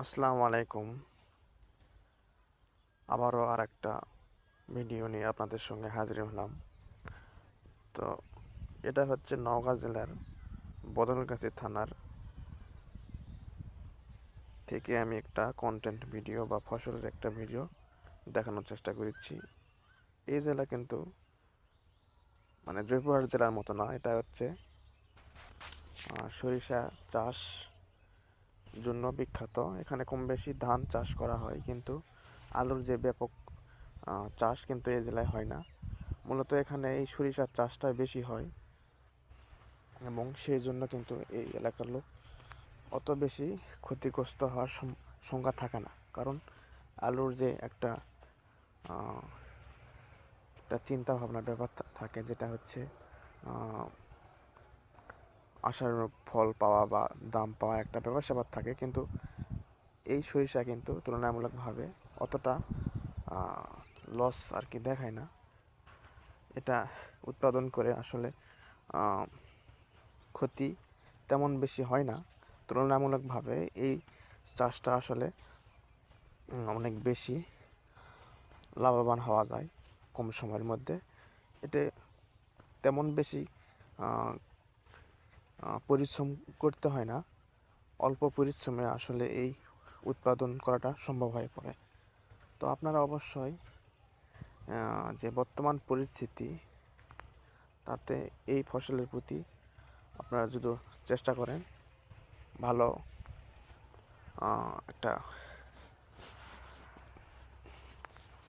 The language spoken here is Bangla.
আসসালামু আলাইকুম। আবারও আরেকটা ভিডিও নিয়ে আপনাদের সঙ্গে হাজির হলাম। তো এটা হচ্ছে নওগাঁ জেলার বদলগাছি থানার থেকে আমি একটা কন্টেন্ট ভিডিও বা ফসলের একটা ভিডিও দেখানোর চেষ্টা করেছি। এই জেলা কিন্তু মানে জয়পুরহাট জেলার মতো না, এটা হচ্ছে সরিষা চাষ জন্য বিখ্যাত। এখানে কম বেশি ধান চাষ করা হয়, কিন্তু আলুর যে ব্যাপক চাষ কিন্তু এই জেলায় হয় না। মূলত এখানে এই সরিষার চাষটা বেশি হয় এবং সেই জন্য কিন্তু এই এলাকার লোক অত বেশি ক্ষতিগ্রস্ত হওয়ার সংখ্যা থাকে না। কারণ আলুর যে আহ, একটা চিন্তা ভাবনার ব্যাপার থাকে, যেটা হচ্ছে আশানুরূপ ফল পাওয়া বা দাম পাওয়া একটা ব্যাপার স্যাপার থাকে, কিন্তু এই সরিষা কিন্তু তুলনামূলকভাবে অতটা লস আর কি দেখায় না। এটা উৎপাদন করে আসলে ক্ষতি তেমন বেশি হয় না। তুলনামূলকভাবে এই চাষটা আসলে অনেক বেশি লাভবান হওয়া যায় কম সময়ের মধ্যে। এতে তেমন বেশি পরিশ্রম করতে হয় না। অল্প পরিশ্রমে আসলে এই উৎপাদন করাটা সম্ভব হয়ে পড়ে। তো আপনারা অবশ্যই যে বর্তমান পরিস্থিতি, তাতে এই ফসলের প্রতি আপনারা যদি চেষ্টা করেন, ভালো একটা